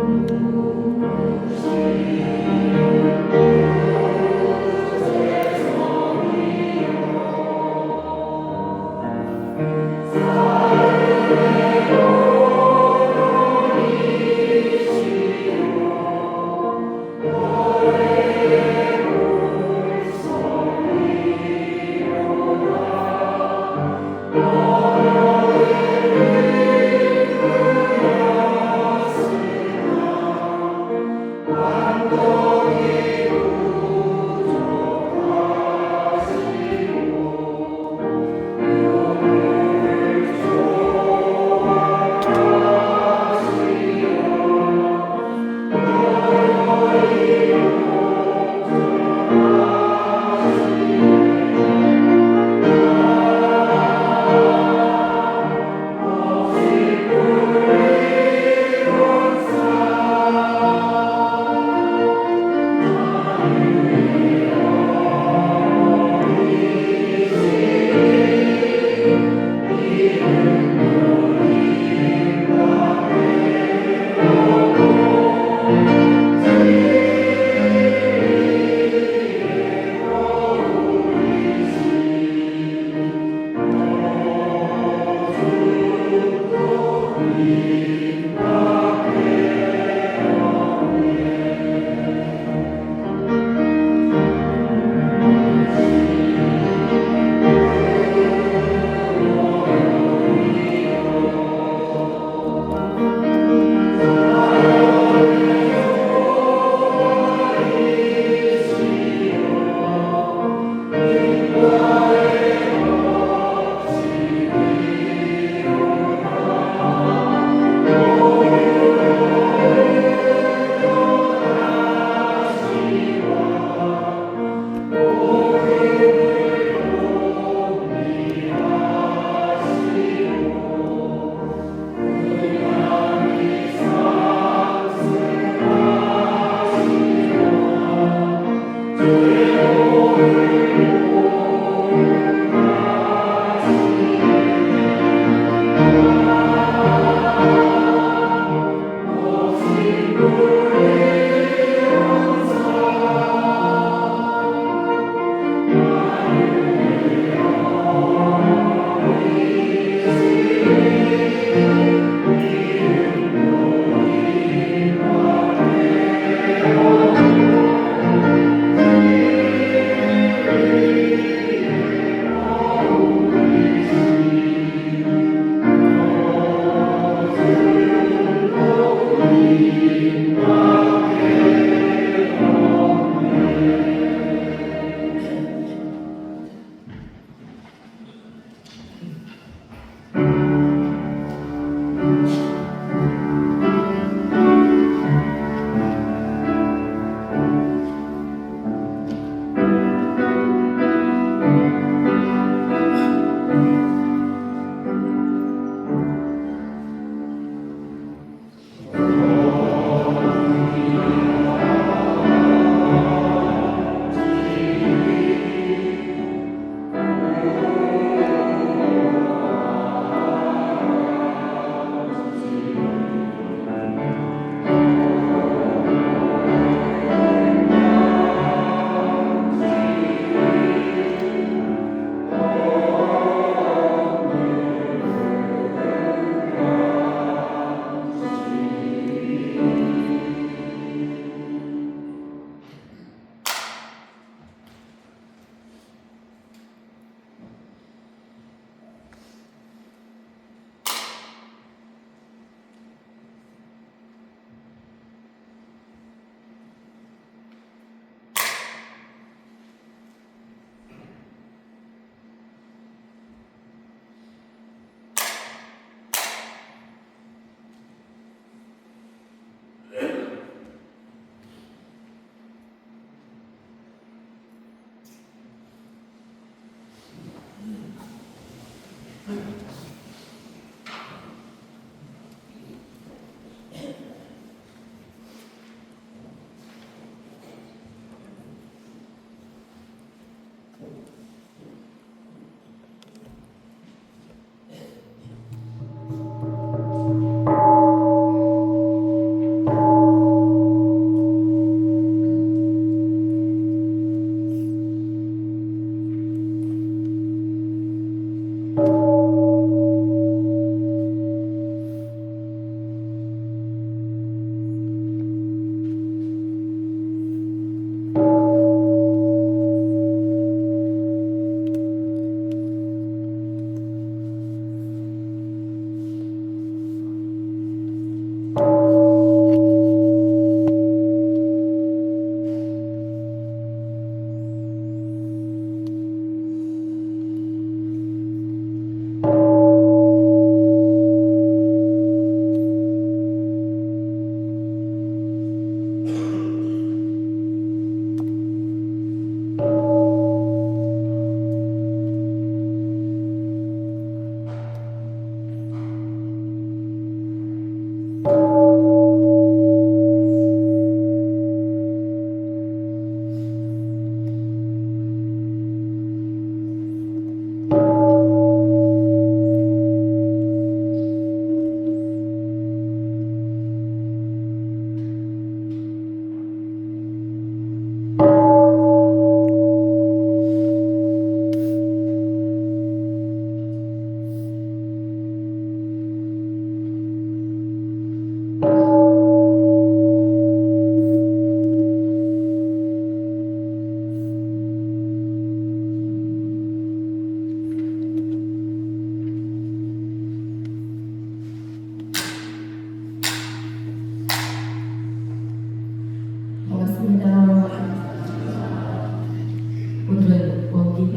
Amen.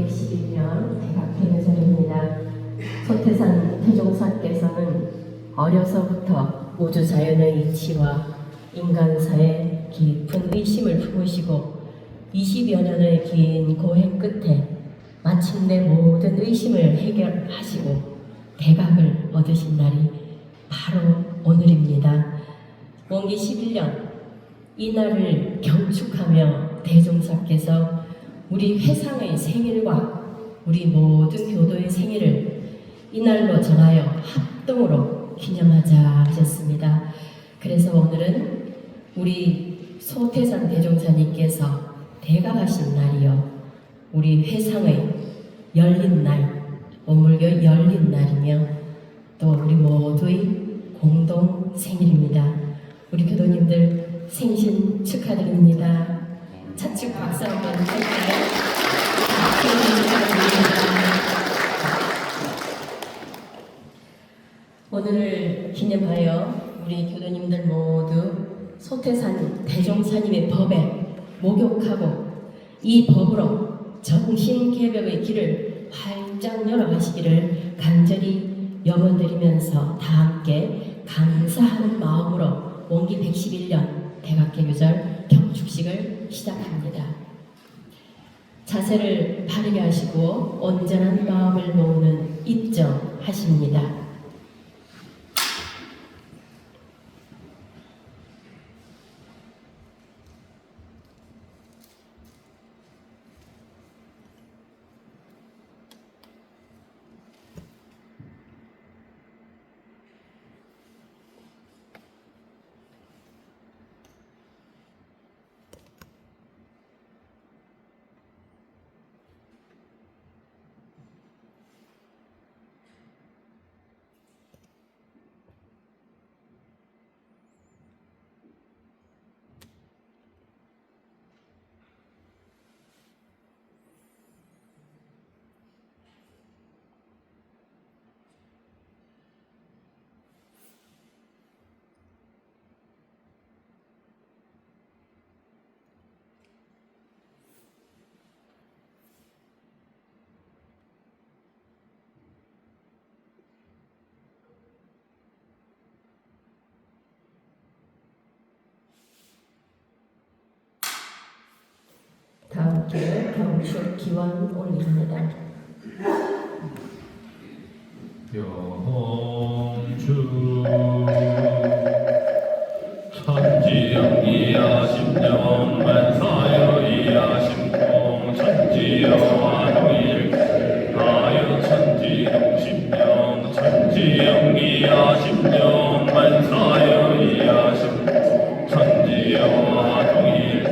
111년 대각회계절입니다. 소태산 태종사께서는 어려서부터 우주 자연의 이치와 인간사의 깊은 의심을 품으시고 20여 년의 긴 고행 끝에 마침내 모든 의심을 해결하시고 대각을 얻으신 날이 바로 오늘입니다. 원기 11년 이 날을 경축하며 대종사께서 우리 회상의 생일과 우리 모든 교도의 생일을 이날로 정하여 합동으로 기념하자 하셨습니다. 그래서 오늘은 우리 소태산 대종사님께서 대각하신 날이요, 우리 회상의 열린 날, 원물교 열린 날이며 또 우리 모두의 공동 생일입니다. 우리 교도님들 생신 축하드립니다. 차축 박수 한번 할까요? 오늘을 기념하여 우리 교도님들 모두 소태산 대종사님의 법에 목욕하고 이 법으로 정신개벽의 길을 활짝 열어가시기를 간절히 염원드리면서 다 함께 감사하는 마음으로 원기 111년 대각개교절 경축식을 시작합니다. 자세를 바르게 하시고 온전한 마음을 모으는 입정하십니다. 다 함께 경축 기원 올립니다. 영주 천지영이야 십년만사여이야 심공 천지여와동일 가여 천지동십년 천지영이야 십년만사여이야 심공 천지여와동일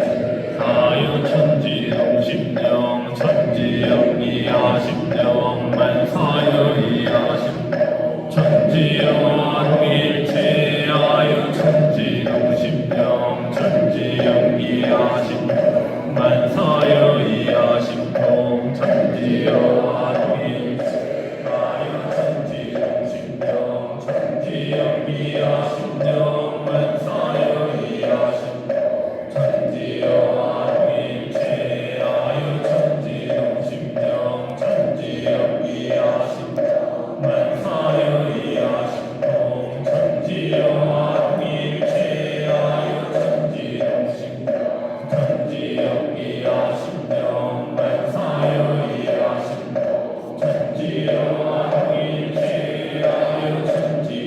가여 천지동십년 천지영이야 십년만사여이야 심공 천지여와동일체하여 천지동십년 천지영이야 십만사여이야 심통 천지여와동일체하여 천지동십년 천지영이야 십년만사여이야 심통 천지여와동일체하여 천지동십년 천지영이야 십만사여이야 심통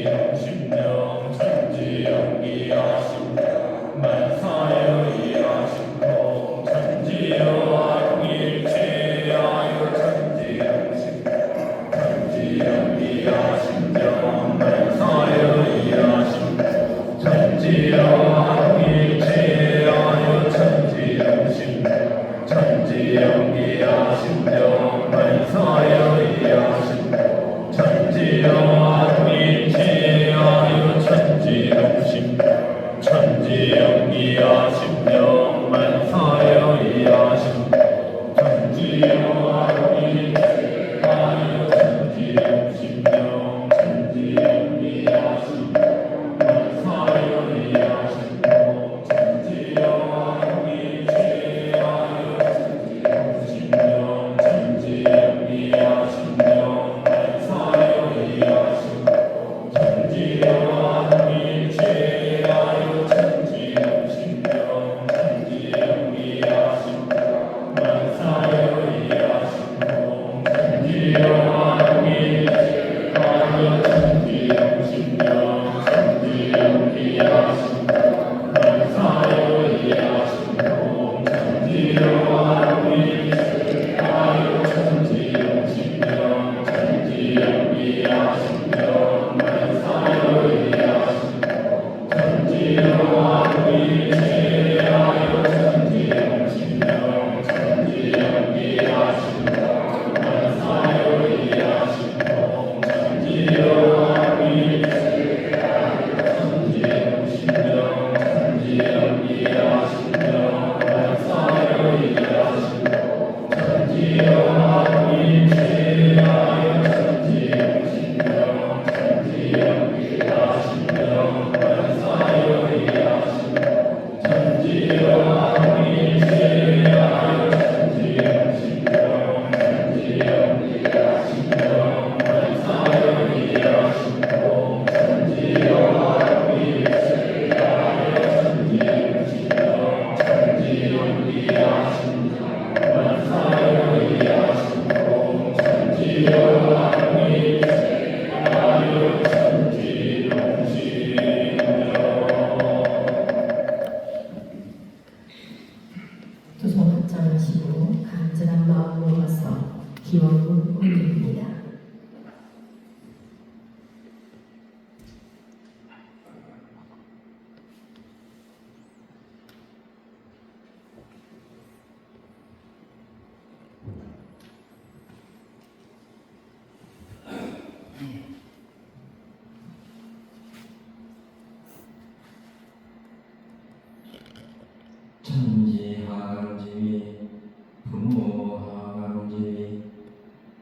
천지여와동일체하여 천지동십년 천지영이야 십년만사여이야 심통 천지여와동일체하여 천지동십년 천지영이야 십만사여이야 심통 천지여와동일체하여 천지동십년 천지영이야 십년만사여이야 심통 천지여와동일체하여 천지동십년 천지영이야 십년만사여이야 심통 천지여와동일체하여 천지동십년 천지영이야 십년만사여이야 심통 천지여와동일체하여 천지동십년 천지영이야 십년만사여이야 심통 천지여와동일체하여 천지동십년 천지 두 손 합장하시고 간절한 마음 모아서 기원문 올립니다. 천지하감지위 부모하감지위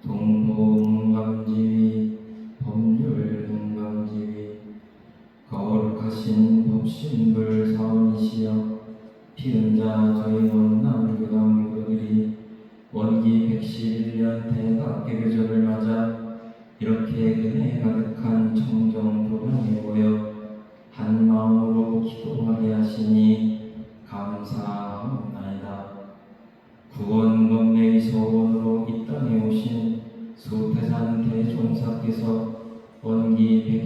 동봉감지위 법률등감지위 거룩하신 법신불 사원이시여 피은자 저희 원남 교당 교도들이 원기 111년 대각개교절을 맞아 이렇게 은혜 가득한 청정도량에 모여 한마음으로 기도하게 하시니 감사하옵나이다. 구원범매의 소원으로 이 땅에 오신 수태산 대종사께서 원기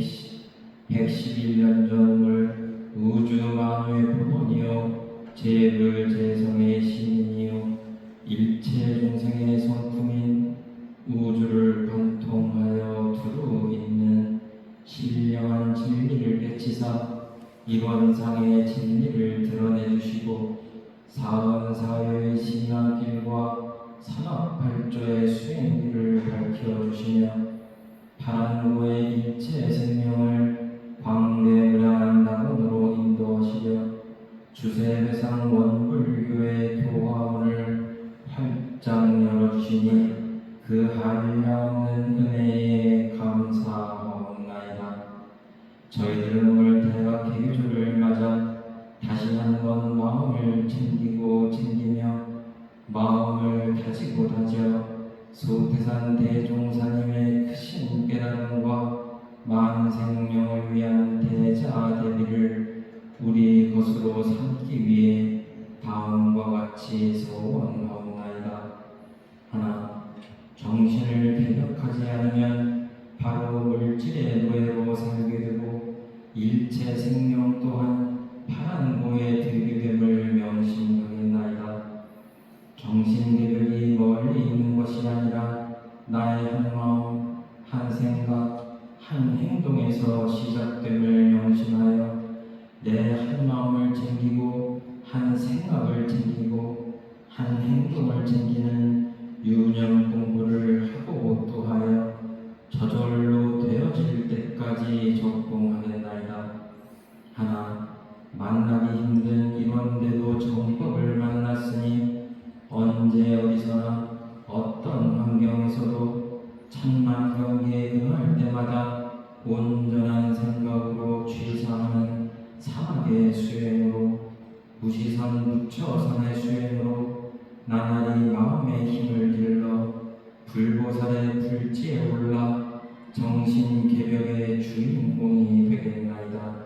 111년 전을 우주 만유의 본원이요 제불 제성의 시인이요 일체 중생의 성품인 우주를 관통하여 두루 있는 신령한 진리를 깨치사 이번 상의 진리를 드러내 주시고 사원사회의 신앙길과 산업발조의 수행길을 밝혀 주시며 파란구의 일체 생명을 광대무량한 낙원으로 인도하시려 주세회상 원불교의 교화문을 활짝 열어주시니 그 한량없는 은혜에 감사하옵나이다. 저희들은 오늘 대각 개교절을 맞아 다시 한번 마음을 챙기며 마음을 다지고 다져 수태산 대종사님의 크신 깨달음과 많은 생명을 위한 대자대비를 우리 것으로 삼기 위해 다음과 같이 소원하옵나이다. 하나, 정신을 개혁하지 않으면 바로 물질의 노예로 살게 되고 일체 생명 또한 파란고에 들게 됨을 명심하겠나이다. 정신개벽이 멀리 있는 것이 아니라 나의 한 마음, 한 생각, 한 행동에서 시작됨을 명심하여 내 한 마음을 챙기고 한 생각을 챙기고 한 행동을 챙기는 유념 공부를 하고 또 하여 저절로 되어질 때까지 적공하겠나이다. 하나, 만나기 힘든 이런데도 정법을 만났으니 언제 어디서나 어떤 환경에서도 천만 경계에 응할 때마다 온전한 생각으로 취사하는 사막의 수행으로 무시선 무처선의 수행으로 나날이 마음의 힘을 길러 불보살의 불지에 올라 정신개벽의 주인공이 되겠나이다.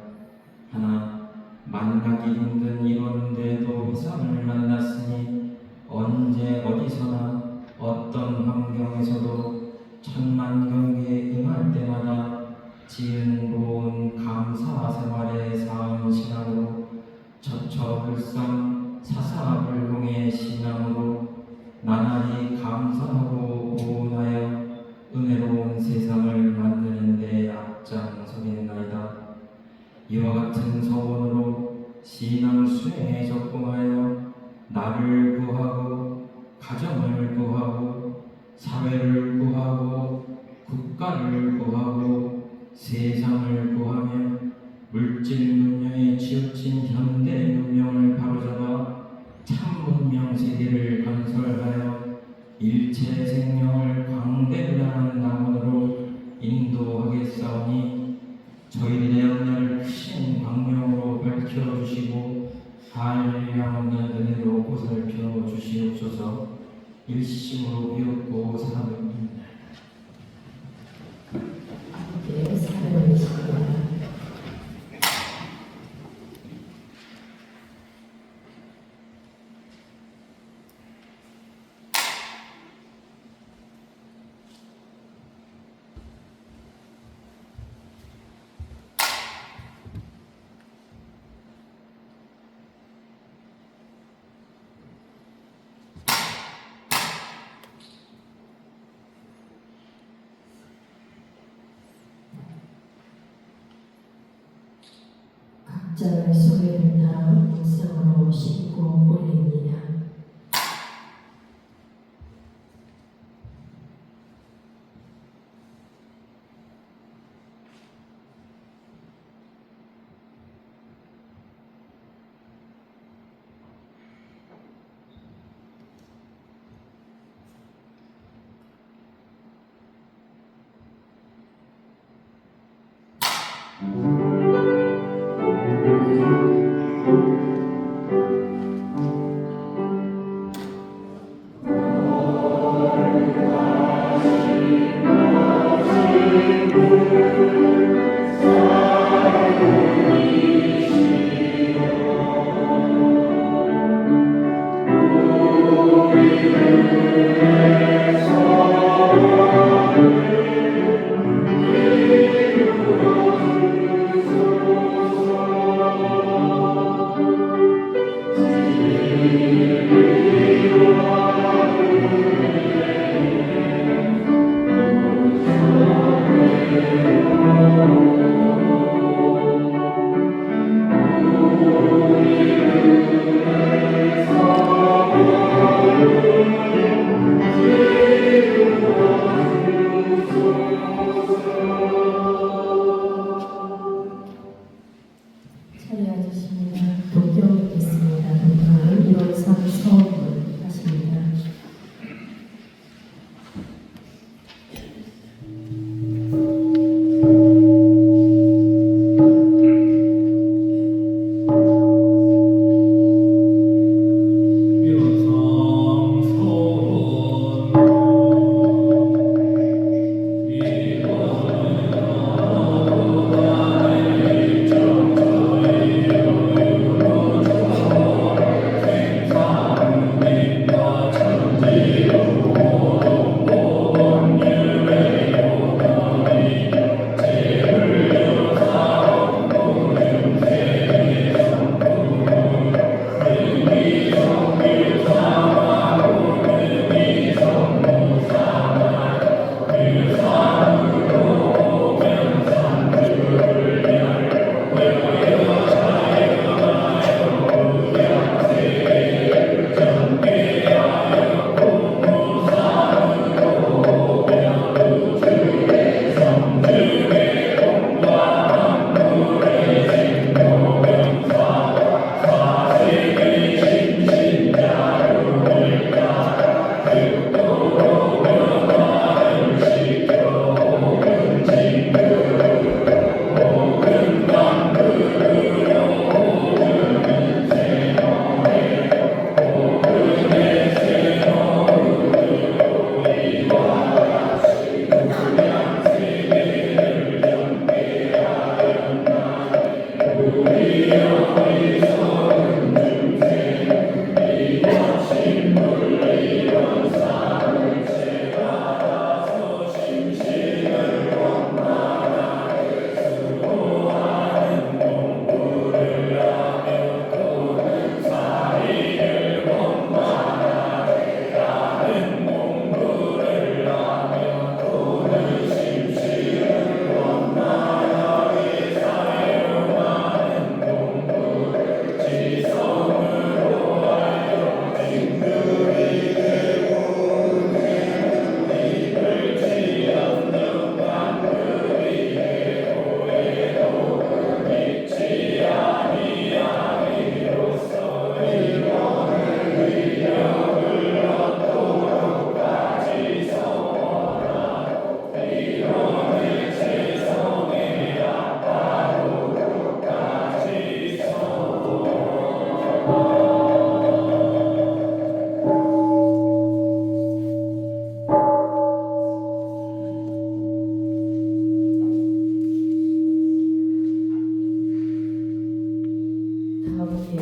하나, 만나기 힘든 이런데도 회상을 만났으니 언제 어디서나 어떤 환경에서도 천만 경계에 응할 때마다 지은로운 감사 생활의 사은 신앙으로 처처불상 사사불공의 신앙으로 나날이 감사하고 고운하여 은혜로운 세상을 만드는 데 앞장서겠나이다. 이와 같은 서원으로 신앙 수행에 적공하여 나를 구하고 가정을 구하고 사회를 구하고 국가를 구하고 세상을 구하며 물질 문명에 치우친 현대 문명 주시고 한량없는 은혜로 보살펴 주시옵소서. 일시심으로 비옵고 사랑합니다. 아버지의 사랑이십니다. 각자의 소리를 따라 묵상으로 싣고 올립니다.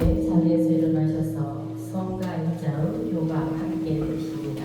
자리에서 일어나셔서 성가 입장 교가 함께 드립니다.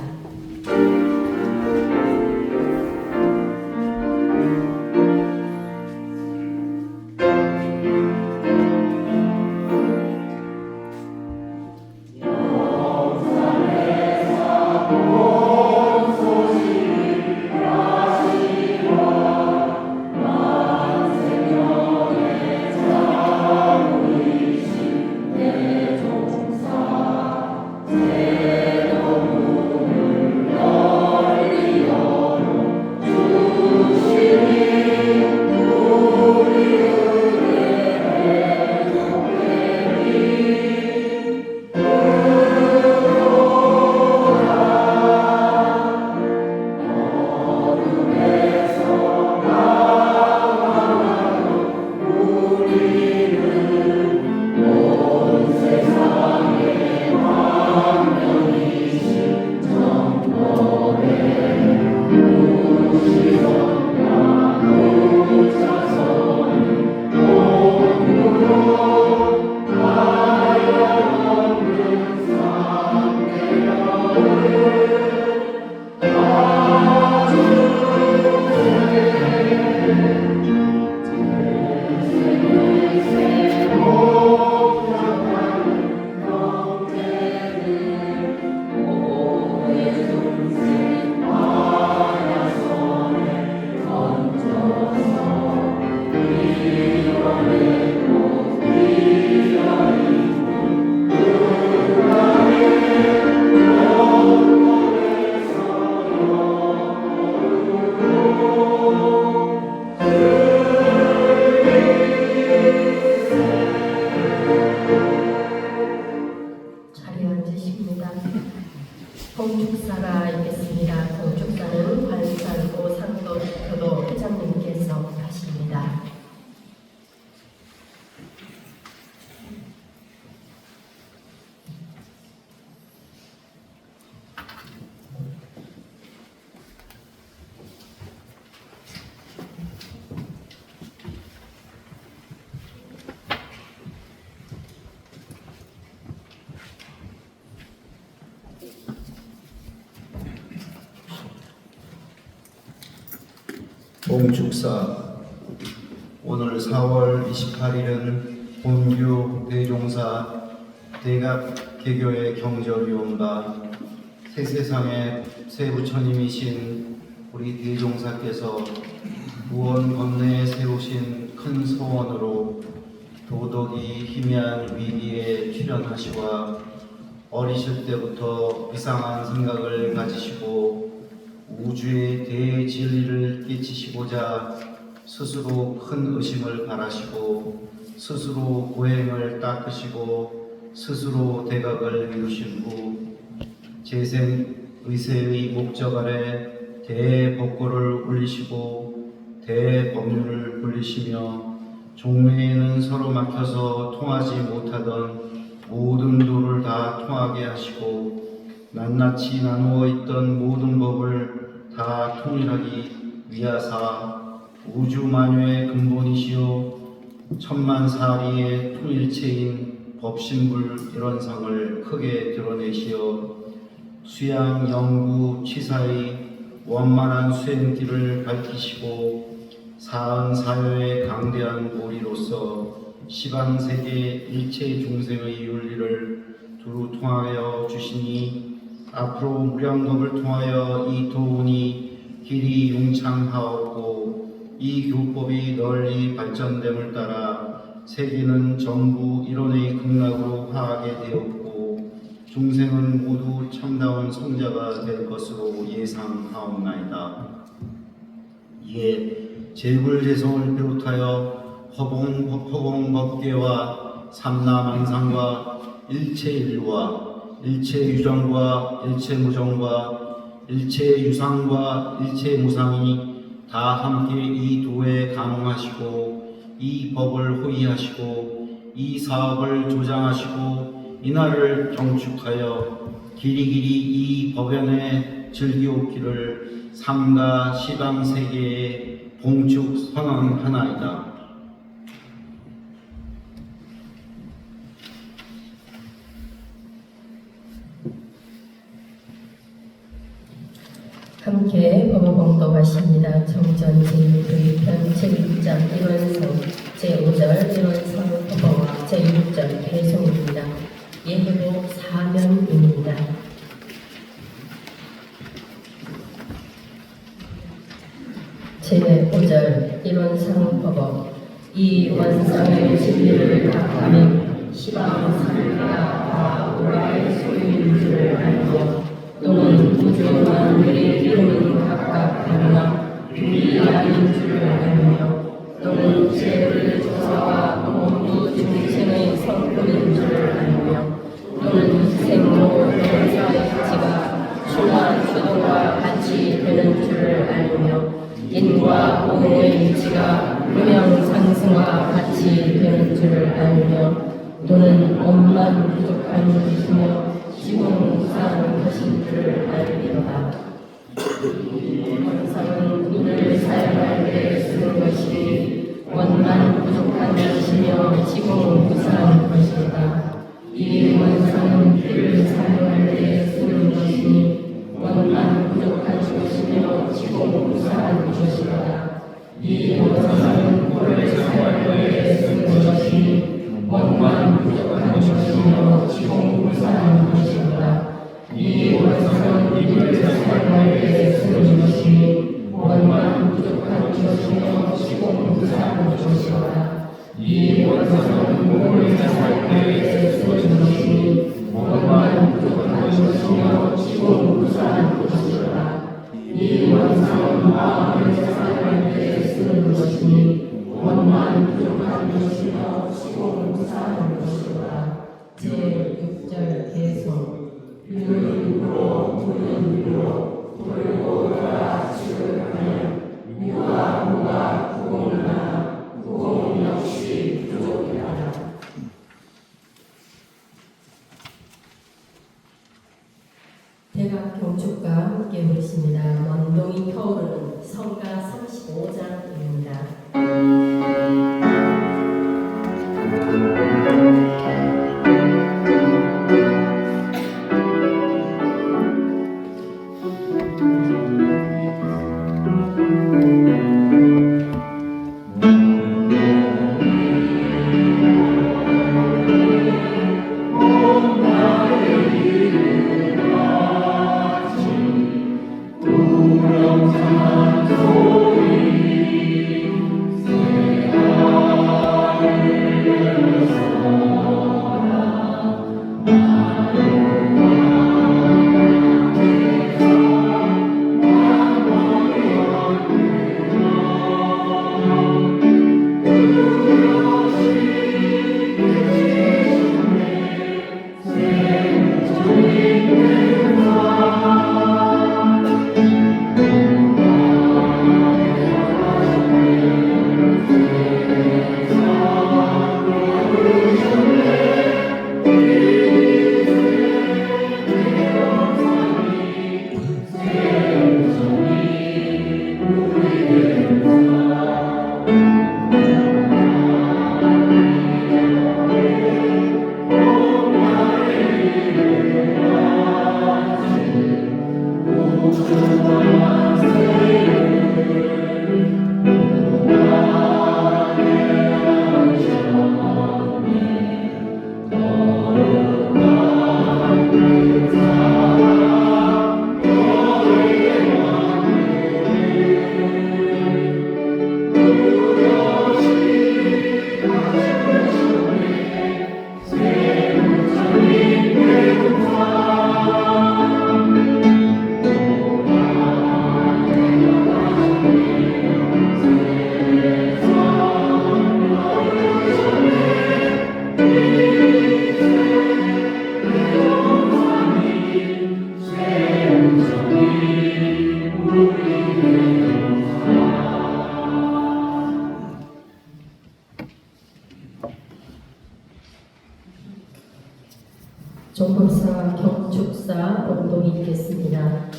자리에 앉으십니다. 봉축사가 있겠습니다. 봉축사는 관찰고 상도 교도 회장님께서 하십니다. 봉축사 오늘 4월 28일은 본교 대종사 대갑개교의 경절위원과 새세상의 새부처님이신 우리 대종사께서 무언 건네에 세우신 큰 소원으로 도덕이 희미한 위기에 출현하시와 어리실 때부터 이상한 생각을 가지시고 우주의 대진리를 끼치시고자 스스로 큰 의심을 바라시고 스스로 고행을 닦으시고 스스로 대각을 이루신 후 재생 의세의 목적 아래 대법고를 울리시고 대법률을 불리시며 종묘에는 서로 막혀서 통하지 못하던 모든 도를 다 통하게 하시고 낱낱이 나누어 있던 모든 법을 다 통일하기 위하사 우주만유의 근본이시오 천만사리의 통일체인 법신불 일원상을 크게 드러내시어 수양 영구 취사의 원만한 수행길을 밝히시고 사은사요의 강대한 보리로서 시방세계 일체 중생의 윤리를 두루 통하여 주시니 앞으로 무량겁을 통하여 이 도운이 길이 융창하옵고 이 교법이 널리 발전됨을 따라 세계는 전부 이론의 극락으로 화하게 되었고 중생은 모두 참다운 성자가 될 것으로 예상하옵나이다. 이에 제불제성을 비롯하여 허공법계와 삼라만상과 일체인류와 일체유정과 일체무정과 일체유상과 일체무상이 다 함께 이 도에 감응하시고 이 법을 호의하시고 이 사업을 조장하시고 이날을 경축하여 길이길이 이 법연에 즐기옵기를 삼가 시방세계에 봉축 선언하나이다. 함께 법을 봉독하십니다. 정전 제1편 제1장 1원성 제5절 1원성 법어와 제6절 배송입니다. 예배로 사명입니다. 제5절 1원성 법어 이 원상의 진리를 각하면 시방 산리가 다 우라의 소유인 줄을 알며 또는 우주와 늘의 이름은 각각 다르나 둘이 아닌 줄을 알며 또는 죄를 조사와 모두 중생의 성품인 줄을 알며 또는 생로 연사의 지가 주와 주도와 같이 되는 줄을 알며 인과 오의 지가 무명상승과 같이 되는 줄을 알며 또는 옷만 부족한 것이며 지공무사한 것인 줄을 알리로다. 원상은 눈을 사용할 때 쓰는 것이니 원만 부족한 것이며 지공무사한 것이다. 이 원상은 귀를 사용할 때 쓰는 것이니 원만 부족한 것이며 지공무사한 것이다. 이 원상은 코를 사용할 때 쓰는 것이니 원만 부족한 것이며 지공무사한 것이다. 이 원상은 입을 사용할 때 쓰는 것이니 원만 부족한 것이며 지공무사한 것이다. 이 원상은 몸을 사용할 때 쓰는 것이니 원만 부족한 것이며 지공무사한 것이다. 이 원상은 마음을 사용할 때 쓰는 것이니 원만 부족한 것이며 지공무사한 것이다. 제6절 계속 유인으로 무인으로 돌고 돌아 지극하며 유와 무가 구공하나 구공 역시 부족하다. 대각 경축과 함께 부르십니다. 원동이 터오르는 성가 35장입니다. 종법사 경축사 원동이 있겠습니다.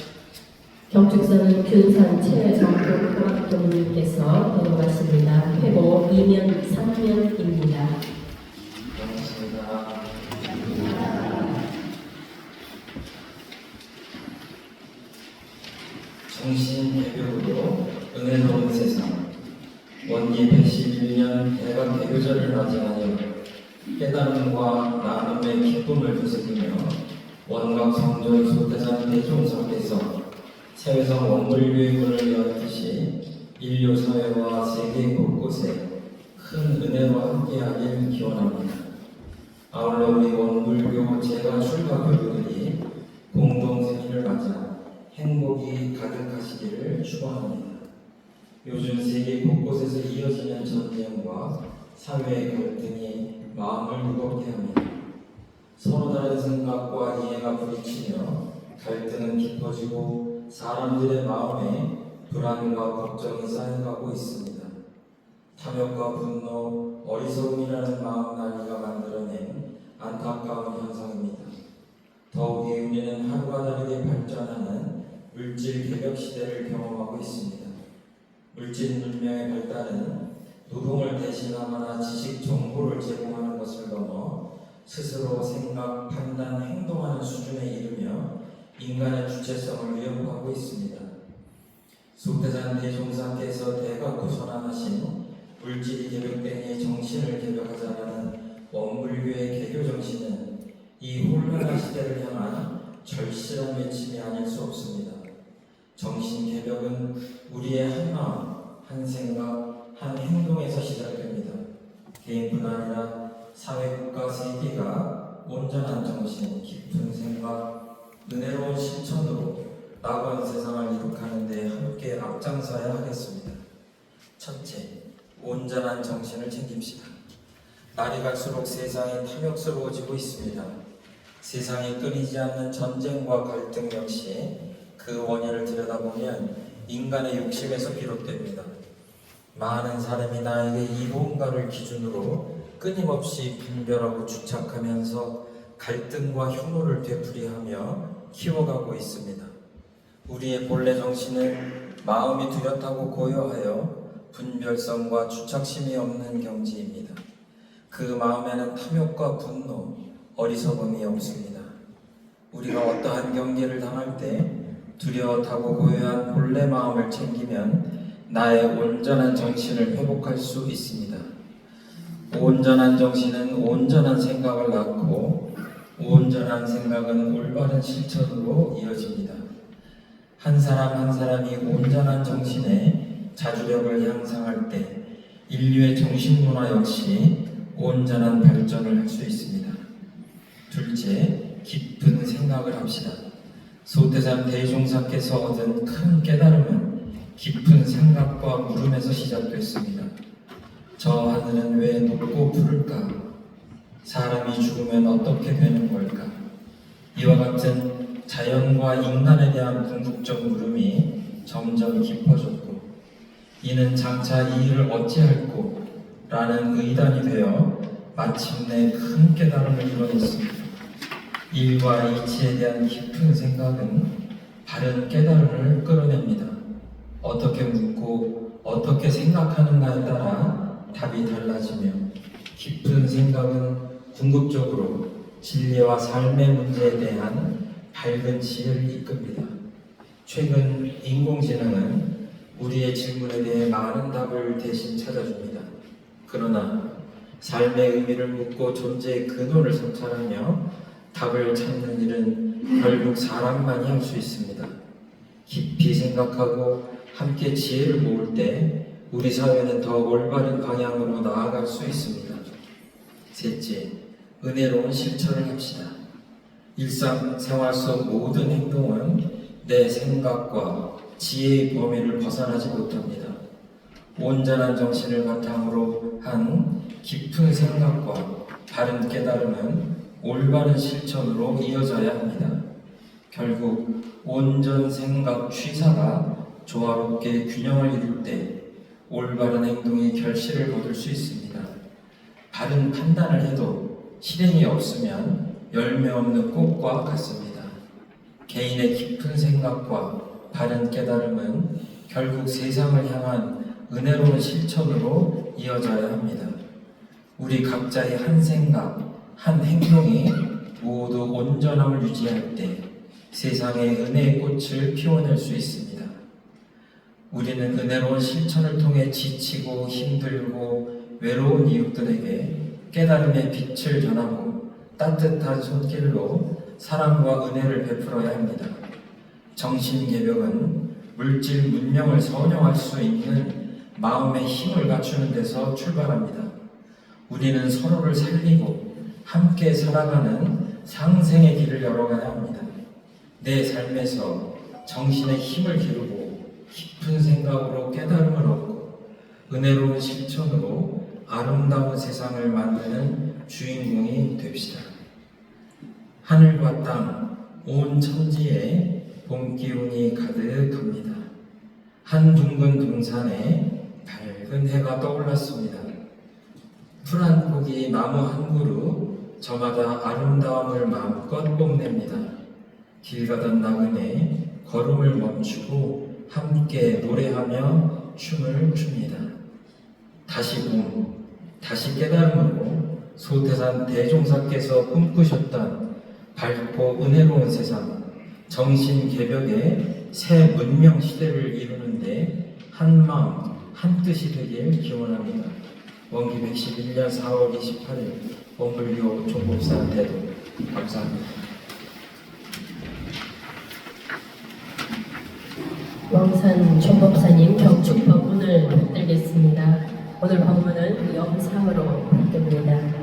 경축사는 균산 최정국 고학동님께서 대동하십니다. 회보 2면 3면입니다. 정신개벽으로 은혜로운 세상. 원기 111년 대각 개교절을 맞이하여 깨달음과 나눔의 기쁨을 되새기며 원각 성전 소태산 대종사께서 세회성 원물교회 문을 열듯이 인류 사회와 세계 곳곳에 큰 은혜로 함께하길 기원합니다. 아울러 우리 원물교 재가 출가 교우들이 공동생일을 맞아 행복이 가득하시기를 축원합니다. 요즘 세계 곳곳에서 이어지는 전쟁과 사회의 갈등이 마음을 무겁게 합니다. 서로 다른 생각과 이해가 부딪히며 갈등은 깊어지고 사람들의 마음에 불안과 걱정이 쌓여가고 있습니다. 탐욕과 분노, 어리석음이라는 마음 난리가 만들어낸 안타까운 현상입니다. 더욱이 우리는 하루가 다르게 발전하는 물질 개벽 시대를 경험하고 있습니다. 물질 문명의 발달은 노동을 대신하거나 지식 정보를 제공하는 것을 넘어 스스로 생각, 판단, 행동하는 수준에 이르며 인간의 주체성을 위협하고 있습니다. 속대산 대종사께서 대각구 선언하신 물질이 개벽되니 정신을 개벽하자라는 원불교의 개교 정신은 이 혼란한 시대를 향한 절실한 외침이 아닐 수 없습니다. 정신 개벽은 우리의 한 마음, 한 생각, 한 행동에서 시작됩니다. 개인뿐 아니라 사회, 국가, 세계가 온전한 정신, 깊은 생각, 은혜로운 실천으로 낙원 세상을 이룩하는 데 함께 앞장서야 하겠습니다. 첫째, 온전한 정신을 챙깁시다. 날이 갈수록 세상이 탐욕스러워지고 있습니다. 세상에 끊이지 않는 전쟁과 갈등 역시 그 원인을 들여다보면 인간의 욕심에서 비롯됩니다. 많은 사람이 나에게 이로운가를 기준으로 끊임없이 분별하고 주착하면서 갈등과 혐오를 되풀이하며 키워가고 있습니다. 우리의 본래 정신은 마음이 뚜렷하고 고요하여 분별성과 주착심이 없는 경지입니다. 그 마음에는 탐욕과 분노, 어리석음이 없습니다. 우리가 어떠한 경계를 당할 때 뚜렷하고 고요한 본래 마음을 챙기면 나의 온전한 정신을 회복할 수 있습니다. 온전한 정신은 온전한 생각을 낳고 온전한 생각은 올바른 실천으로 이어집니다. 한 사람 한 사람이 온전한 정신에 자주력을 향상할 때 인류의 정신문화 역시 온전한 발전을 할 수 있습니다. 둘째, 깊은 생각을 합시다. 소태산 대종사께서 얻은 큰 깨달음은 깊은 생각과 물음에서 시작됐습니다. 저 하늘은 왜 높고 푸를까? 사람이 죽으면 어떻게 되는 걸까? 이와 같은 자연과 인간에 대한 궁극적 물음이 점점 깊어졌고, 이는 장차 이 일을 어찌할꼬? 라는 의단이 되어 마침내 큰 깨달음을 이뤄냈습니다. 일과 이치에 대한 깊은 생각은 바른 깨달음을 끌어냅니다. 어떻게 묻고 어떻게 생각하는가에 따라 답이 달라지며, 깊은 생각은 궁극적으로 진리와 삶의 문제에 대한 밝은 지혜를 이끕니다. 최근 인공지능은 우리의 질문에 대해 많은 답을 대신 찾아줍니다. 그러나 삶의 의미를 묻고 존재의 근원을 성찰하며 답을 찾는 일은 결국 사람만이 할 수 있습니다. 깊이 생각하고 함께 지혜를 모을 때 우리 사회는 더 올바른 방향으로 나아갈 수 있습니다. 셋째, 은혜로운 실천을 합시다. 일상생활 속 모든 행동은 내 생각과 지혜의 범위를 벗어나지 못합니다. 온전한 정신을 바탕으로 한 깊은 생각과 바른 깨달음은 올바른 실천으로 이어져야 합니다. 결국 온전 생각 취사가 조화롭게 균형을 이룰 때 올바른 행동이 결실을 거둘 수 있습니다. 바른 판단을 해도 실행이 없으면 열매 없는 꽃과 같습니다. 개인의 깊은 생각과 바른 깨달음은 결국 세상을 향한 은혜로운 실천으로 이어져야 합니다. 우리 각자의 한 생각, 한 행동이 모두 온전함을 유지할 때 세상에 은혜의 꽃을 피워낼 수 있습니다. 우리는 은혜로운 실천을 통해 지치고 힘들고 외로운 이웃들에게 깨달음의 빛을 전하고 따뜻한 손길로 사랑과 은혜를 베풀어야 합니다. 정신개벽은 물질 문명을 선용할 수 있는 마음의 힘을 갖추는 데서 출발합니다. 우리는 서로를 살리고 함께 살아가는 상생의 길을 열어가야 합니다. 내 삶에서 정신의 힘을 기르고 깊은 생각으로 깨달음을 얻고 은혜로운 실천으로 아름다운 세상을 만드는 주인공이 됩시다. 하늘과 땅, 온 천지에 봄 기운이 가득합니다. 한 둥근 동산에 밝은 해가 떠올랐습니다. 풀 한 포기, 나무 한 그루, 저마다 아름다움을 마음껏 뽐냅니다. 길 가던 나그네 걸음을 멈추고 함께 노래하며 춤을 춥니다. 다시 봄, 다시 깨달음으로 소태산 대종사께서 꿈꾸셨던 밝고 은혜로운 세상, 정신개벽의 새 문명 시대를 이루는데 한마음 한뜻이 되길 기원합니다. 원기 111년 4월 28일 원불교 총법사 대도. 감사합니다. 왕산 총법사님 경축 법문을 받들겠습니다. 오늘 법문은 영상으로 받듭니다.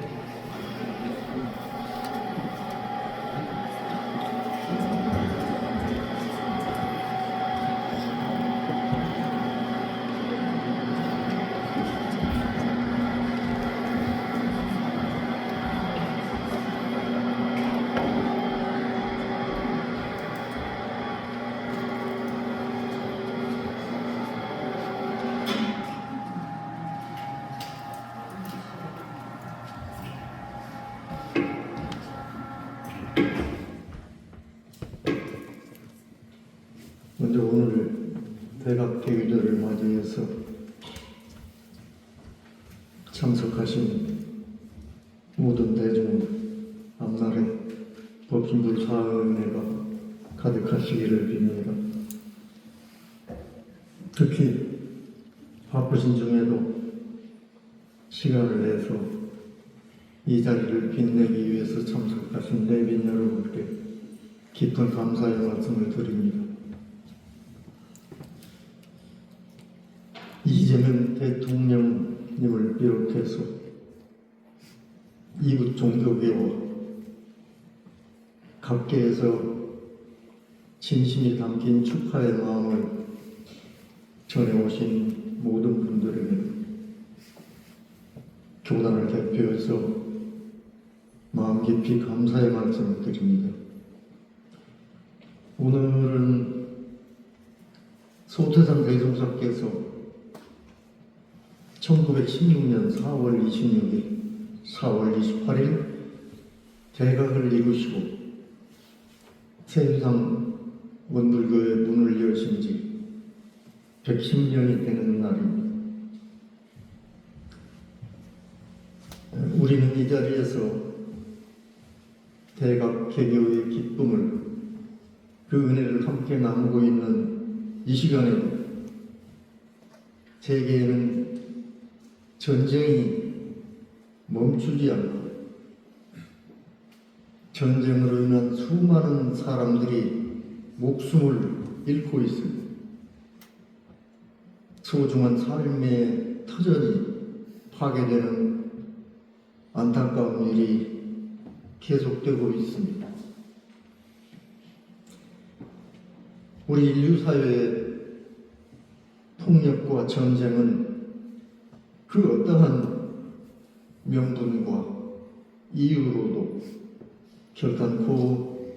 먼저 오늘 대각개의절을 맞이해서 참석하신 모든 대중 앞날에 법신불 사은혜가 가득하시기를 빕니다. 특히 바쁘신 중에도 시간을 내서 이 자리를 빛내기 위해서 참석하신 내빈 여러분께 깊은 감사의 말씀을 드립니다. 이재명 대통령님을 비롯해서 이웃 종교계와 각계에서 진심이 담긴 축하의 마음을 전해오신 모든 분들에게 교단을 대표해서 마음 깊이 감사의 말씀을 드립니다. 오늘은 소태산 대종사께서 1916년 4월 26일, 4월 28일 대각을 이루시고 새유상 원불교의 문을 여신 지 110년이 되는 날입니다. 우리는 이 자리에서 대각 개교의 기쁨을, 그 은혜를 함께 나누고 있는 이 시간에도 세계에는 전쟁이 멈추지 않고 전쟁으로 인한 수많은 사람들이 목숨을 잃고 있습니다. 소중한 삶의 터전이 파괴되는 안타까운 일이 계속되고 있습니다. 우리 인류 사회의 폭력과 전쟁은 그 어떠한 명분과 이유로도 결단코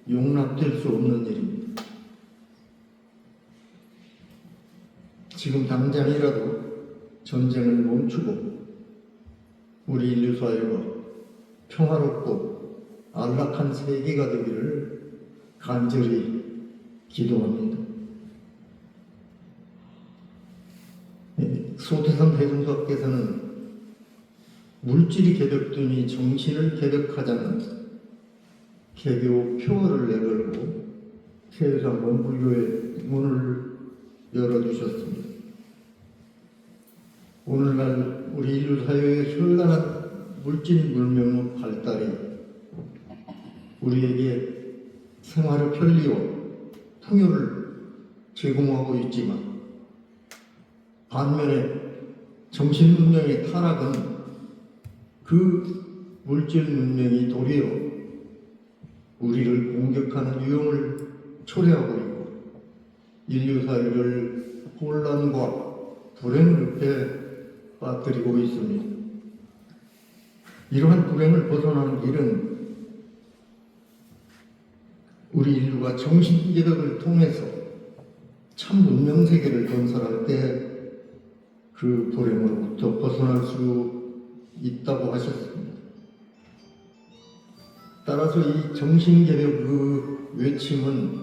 용납될 수 없는 일입니다. 지금 당장이라도 전쟁을 멈추고 우리 인류 사회가 평화롭고 안락한 세계가 되기를 간절히 기도합니다. 소태산 대종사께서는 물질이 개벽되니 정신을 개벽하자는 개교 표어를 내걸고 새유상 원불교의 문을 열어주셨습니다. 오늘날 우리 인류 사회의 현란한 물질 문명의 발달이 우리에게 생활의 편리와 풍요를 제공하고 있지만 반면에 정신 문명의 타락은 그 물질 문명이 도리어 우리를 공격하는 위험을 초래하고 있고 인류 사회를 혼란과 불행 늪에 빠뜨리고 있습니다. 이러한 불행을 벗어나는 길은 우리 인류가 정신개혁을 통해서 참 문명세계를 건설할 때 그 불행으로부터 벗어날 수 있다고 하셨습니다. 따라서 이 정신개혁 그 외침은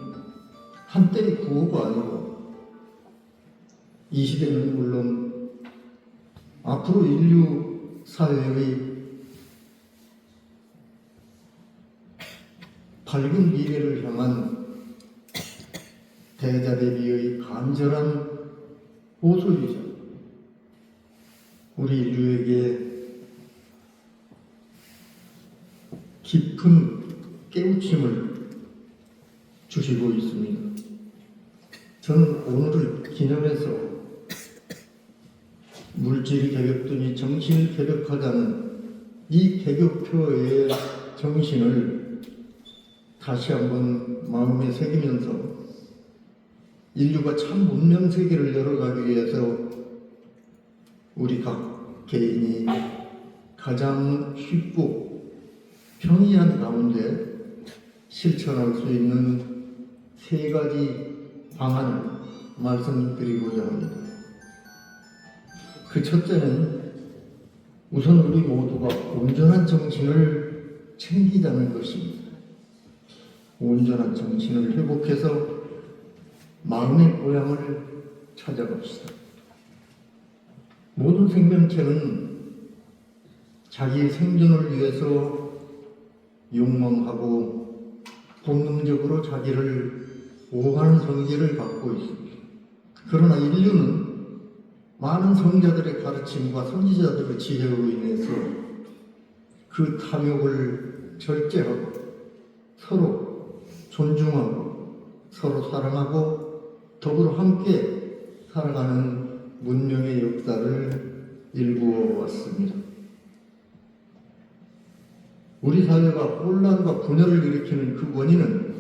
한때의 구호가 아니고 이 시대는 물론 앞으로 인류 사회의 밝은 미래를 향한 대자대비의 간절한 호소이자 우리 인류에게 깊은 깨우침을 주시고 있습니다. 저는 오늘을 기념해서 물질이 개벽되니 정신을 개벽하자는 이 개혁표의 정신을 다시 한번 마음에 새기면서 인류가 참 문명 세계를 열어가기 위해서 우리 각 개인이 가장 쉽고 편리한 가운데 실천할 수 있는 3가지 방안을 말씀드리고자 합니다. 그 첫째는 우선 우리 모두가 온전한 정신을 챙기자는 것입니다. 온전한 정신을 회복해서 마음의 고향을 찾아갑시다. 모든 생명체는 자기의 생존을 위해서 욕망하고 본능적으로 자기를 보호하는 성질을 갖고 있습니다. 그러나 인류는 많은 성자들의 가르침과 선지자들의 지혜로 인해서 그 탐욕을 절제하고 서로 존중하고 서로 사랑하고 더불어 함께 살아가는 문명의 역사를 일구어 왔습니다. 우리 사회가 혼란과 분열을 일으키는 그 원인은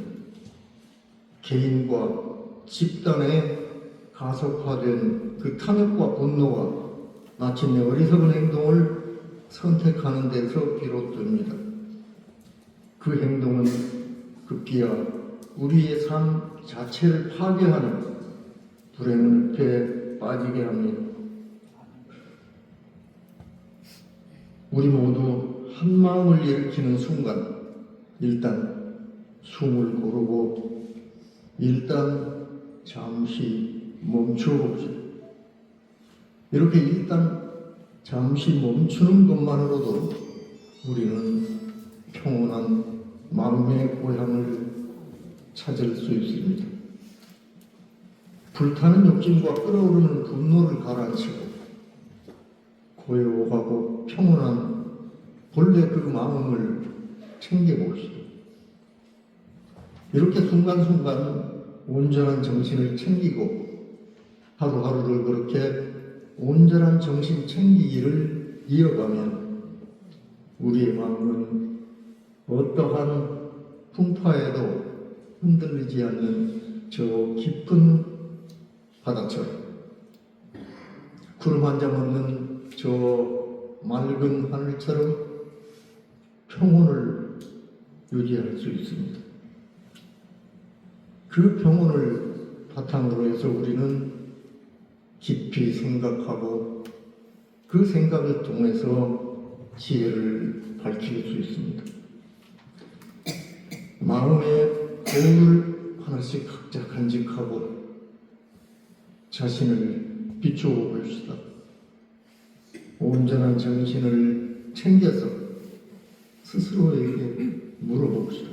개인과 집단에 가속화된 그 탐욕과 분노가 마침내 어리석은 행동을 선택하는 데서 비롯됩니다. 그 행동은 급기야 우리의 삶 자체를 파괴하는 불행의 늪에 빠지게 합니다. 우리 모두 한 마음을 일으키는 순간 일단 숨을 고르고 일단 잠시 멈춰봅시다. 이렇게 일단 잠시 멈추는 것만으로도 우리는 평온한 마음의 고향을 찾을 수 있습니다. 불타는 욕심과 끓어오르는 분노를 가라앉히고 고요하고 평온한 본래 그 마음을 챙겨봅시다. 이렇게 순간순간 온전한 정신을 챙기고 하루하루를 그렇게 온전한 정신 챙기기를 이어가면 우리의 마음은 어떠한 풍파에도 흔들리지 않는 저 깊은 바다처럼 구름 한 점 없는 저 맑은 하늘처럼 평온을 유지할 수 있습니다. 그 평온을 바탕으로 해서 우리는 깊이 생각하고 그 생각을 통해서 지혜를 밝힐 수 있습니다. 마음의 거울을 하나씩 각자 간직하고 자신을 비추어 봅시다. 온전한 정신을 챙겨서 스스로에게 물어봅시다.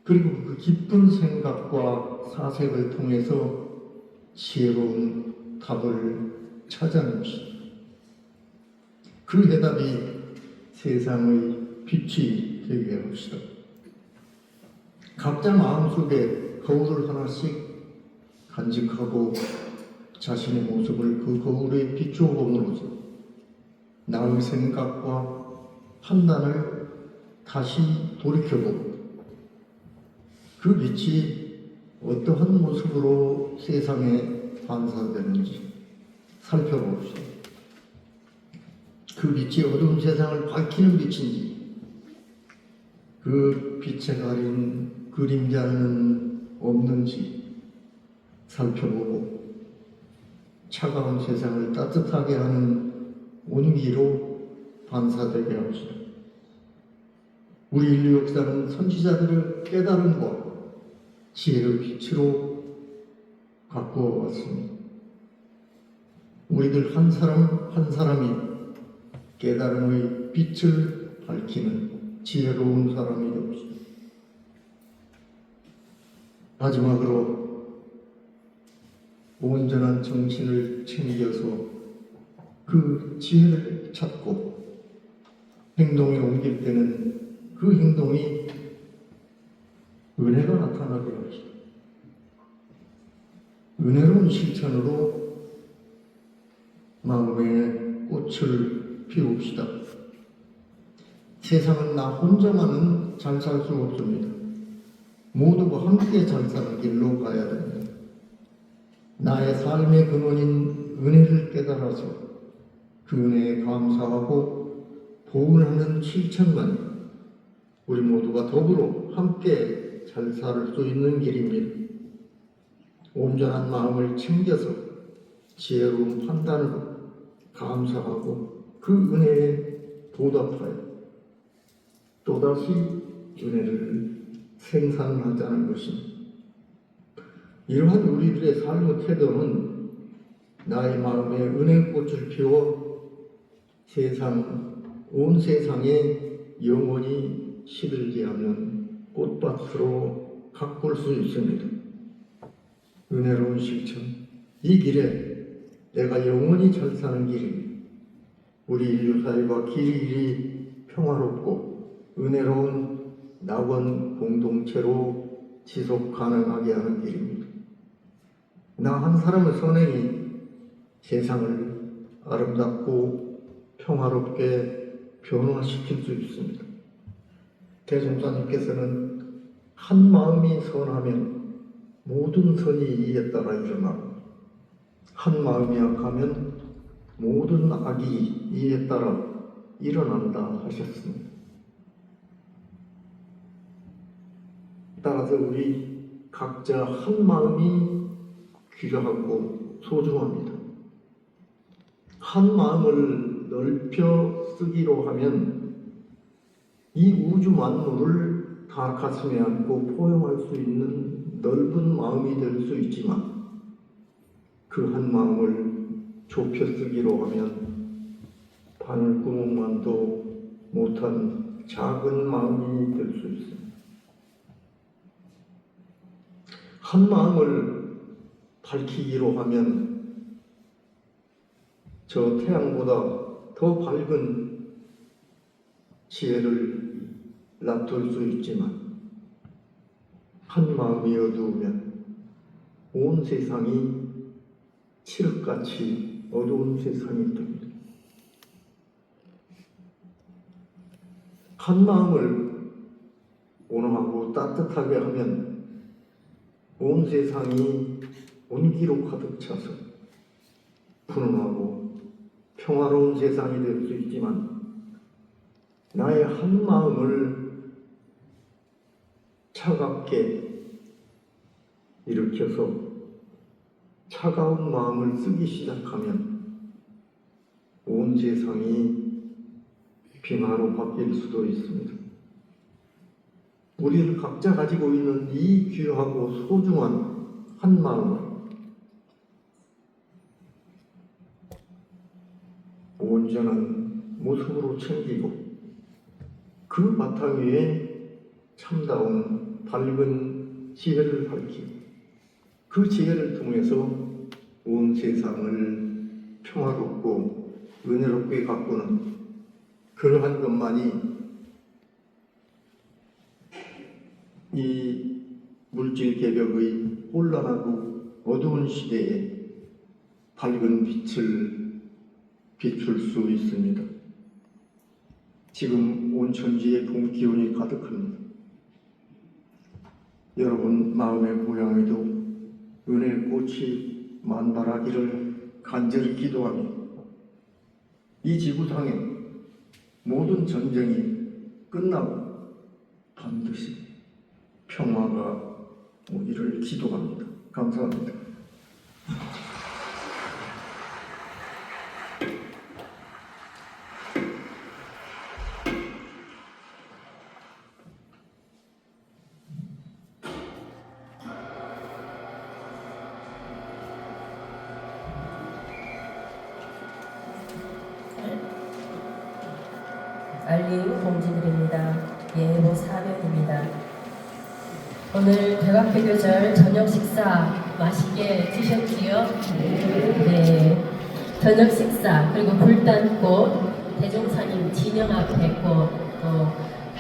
그리고 그 깊은 생각과 사색을 통해서 지혜로운 답을 찾아냅시다. 그 해답이 세상의 빛이 되게 합시다. 각자 마음속에 거울을 하나씩 간직하고 자신의 모습을 그 거울에 비추어 봄으로써 나의 생각과 판단을 다시 돌이켜보고 그 빛이 어떠한 모습으로 세상에 반사되는지 살펴봅시다. 그 빛이 어두운 세상을 밝히는 빛인지 그 빛에 가린 그림자는 없는지 살펴보고 차가운 세상을 따뜻하게 하는 온기로 반사되게 합시다. 우리 인류 역사는 선지자들의 깨달음과 지혜의 빛으로 가꾸어 왔습니다. 우리들 한 사람 한 사람이 깨달음의 빛을 밝히는 지혜로운 사람이 됩시다. 마지막으로 온전한 정신을 챙겨서 그 지혜를 찾고 행동에 옮길 때는 그 행동이 은혜가 나타나게 합시다. 은혜로운 실천으로 마음의 꽃을 피웁시다. 세상은 나 혼자만은 잘 살 수 없습니다. 모두가 함께 잘 사는 길로 가야 됩니다. 나의 삶의 근원인 은혜를 깨달아서 그 은혜에 감사하고 보응하는 실천만 우리 모두가 더불어 함께 잘 살 수 있는 길입니다. 온전한 마음을 챙겨서 지혜로운 판단으로 감사하고 그 은혜에 보답하여 또다시 은혜를 생산하자는 것입니다. 이러한 우리들의 삶의 태도는 나의 마음에 은혜의 꽃을 피워 온 세상에 영원히 시들지 않는 꽃밭으로 가꿀 수 있습니다. 은혜로운 실천, 이 길에 내가 영원히 잘 사는 길이 우리 인류 사회가 길이 평화롭고 은혜로운 낙원 공동체로 지속 가능하게 하는 길입니다. 나 한 사람의 선행이 세상을 아름답고 평화롭게 변화시킬 수 있습니다. 대종사님께서는 한 마음이 선하면 모든 선이 이에 따라 일어나고 한 마음이 악하면 모든 악이 이에 따라 일어난다 하셨습니다. 따라서 우리 각자 한 마음이 귀하고 소중합니다. 한 마음을 넓혀 쓰기로 하면 이 우주 만물을 다 가슴에 안고 포용할 수 있는 넓은 마음이 될 수 있지만 그 한 마음을 좁혀 쓰기로 하면 바늘구멍만도 못한 작은 마음이 될 수 있습니다. 한 마음을 밝히기로 하면 저 태양보다 더 밝은 지혜를 납둘 수 있지만 한 마음이 어두우면 온 세상이 칠흑같이 어두운 세상이 됩니다. 한 마음을 온화하고 따뜻하게 하면 온 세상이 온기로 가득 차서 푸른하고 평화로운 세상이 될 수 있지만 나의 한 마음을 차갑게 일으켜서 차가운 마음을 쓰기 시작하면 온 세상이 빙하로 바뀔 수도 있습니다. 우리를 각자 가지고 있는 이 귀하고 소중한 한 마음을 온전한 모습으로 챙기고 그 바탕 위에 참다운 밝은 지혜를 밝히고 그 지혜를 통해서 온 세상을 평화롭고 은혜롭게 가꾸는 그러한 것만이 이 물질 개벽의 혼란하고 어두운 시대에 밝은 빛을 비출 수 있습니다. 지금 온 천지에 봄 기운이 가득합니다. 여러분 마음의 고향에도 은혜의 꽃이 만발하기를 간절히 기도하며 이 지구상의 모든 전쟁이 끝나고 반드시 평화가 오기를 기도합니다. 감사합니다. 알림 공지드립니다. 예보 사명입니다. 오늘 대각회교절 저녁 식사 맛있게 드셨지요? 네. 저녁 식사 그리고 불단꽃 대종사님 진영 앞에 꽃, 또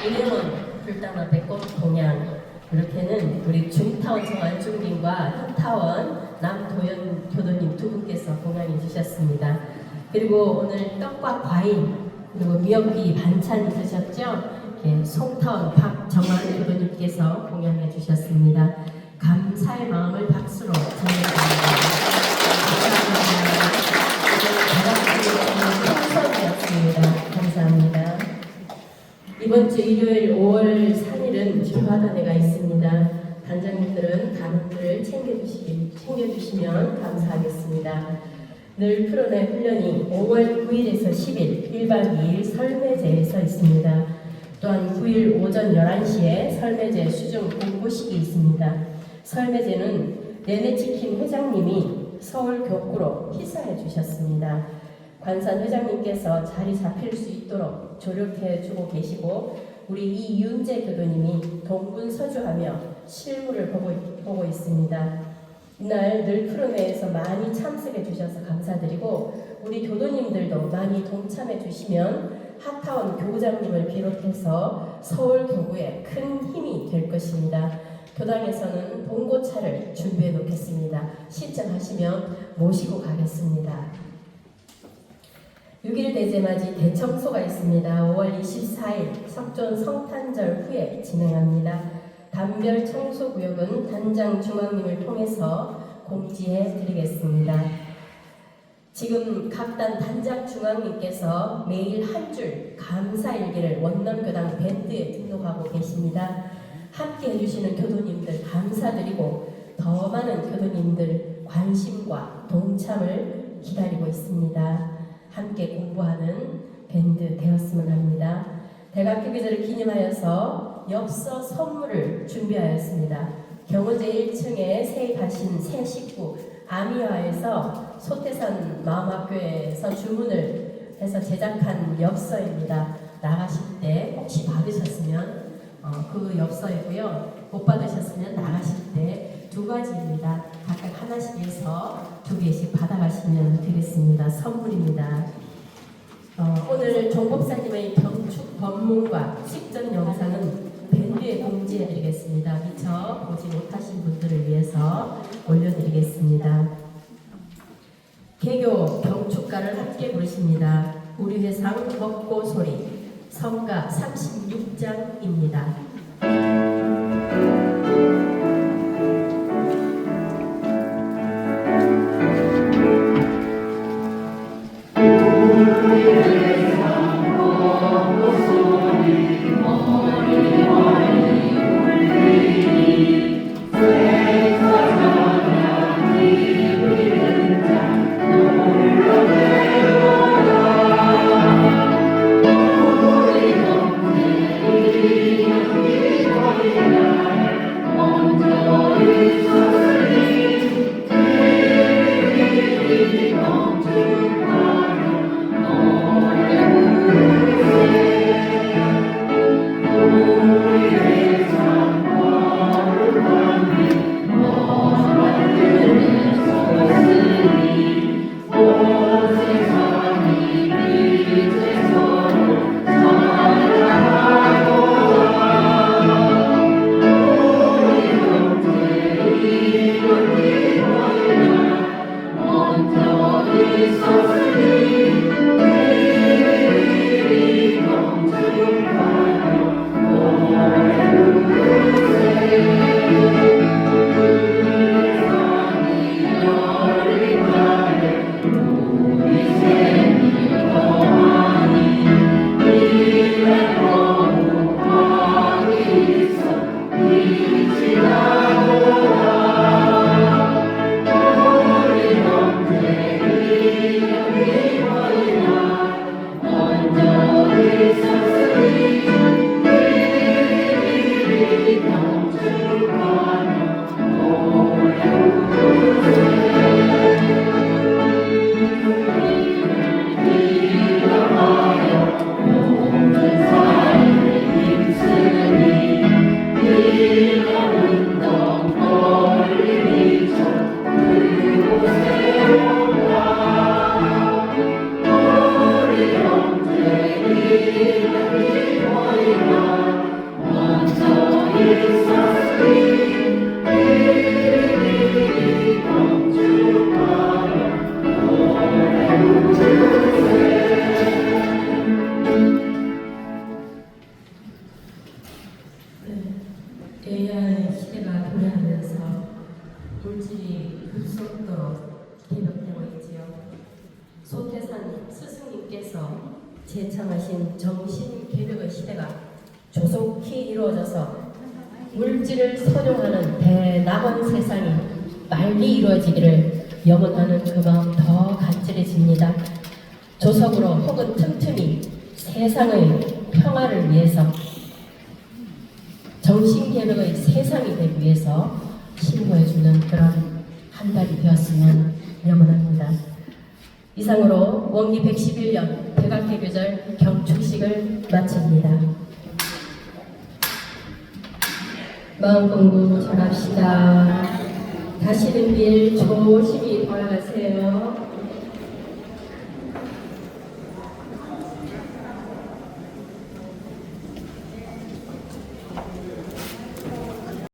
은혜원 불단 앞에 꽃 공양, 이렇게는 우리 중타원 정안중님과 흑타원 남도연 교도님 두 분께서 공양해 주셨습니다. 그리고 오늘 떡과 과일 그리고 미역기 반찬 드셨죠? 이렇게 송타원 박정환 교도님께서 공양해 주셨습니다. 감사의 마음을 박수로 전해드립니다. 감사합니다. 감사합니다. 이번 주 일요일 5월 3일은 교화단회가 있습니다. 단장님들은 단원들을 챙겨주시면 감사하겠습니다. 늘 풀어낸 훈련이 5월 9일에서 10일 1박 2일 설매제에서 있습니다. 또한 9일 오전 11시에 설매제 수중 공부식이 있습니다. 설매제는 내내치킨 회장님이 서울 교구로 희사해 주셨습니다. 관산 회장님께서 자리 잡힐 수 있도록 조력해 주고 계시고 우리 이윤재 교도님이 동분서주하며 실무를 보고 있습니다. 이날 늘 푸르메에서 많이 참석해 주셔서 감사드리고 우리 교도님들도 많이 동참해 주시면 하타원 교구장님을 비롯해서 서울 교구에 큰 힘이 될 것입니다. 교당에서는 봉고차를 준비해 놓겠습니다. 신청하시면 모시고 가겠습니다. 6일 대제맞이 대청소가 있습니다. 5월 24일 석존 성탄절 후에 진행합니다. 단별 청소구역은 단장 중앙님을 통해서 공지해 드리겠습니다. 지금 각 단 단장 중앙님께서 매일 한 줄 감사일기를 원남교당 밴드에 등록하고 계십니다. 함께 해주시는 교도님들 감사드리고 더 많은 교도님들 관심과 동참을 기다리고 있습니다. 함께 공부하는 밴드 되었으면 합니다. 대각교 계절을 기념하여서 엽서 선물을 준비하였습니다. 경호제 1층에 세입하신 새 식구 아미화에서 소태산 마음학교에서 주문을 해서 제작한 엽서입니다. 나가실 때 혹시 받으셨으면 그 엽서이고요. 못 받으셨으면 나가실 때 두 가지입니다. 각각 하나씩 해서 2개씩 받아가시면 되겠습니다. 선물입니다. 오늘 종법사님의 경축 법문과 식전 영상은 밴드에 공지해드리겠습니다. 미처 보지 못하신 분들을 위해서 올려드리겠습니다. 개교 경축가를 함께 부르십니다. 우리 회상 먹고 소리 성가 36장입니다. AI 시대가 도래하면서 물질이 급속도로 개벽되고 있지요. 소태산 스승님께서 제창하신 정신개벽의 시대가 조속히 이루어져서 물질을 선용하는 대낙원 세상이 빨리 이루어지기를 염원하는 그 마음 더 간절해집니다. 조속으로 혹은 틈틈이 세상의 평화를 위해서 정신개벽의 세상이 되기 위해서 신고해주는 그런 한 달이 되었으면 염원합니다. 이상으로 원기 111년 백악개교절 경축식을 마칩니다. 마음 공부 잘합시다. 가시는 길 조심히 돌아가세요.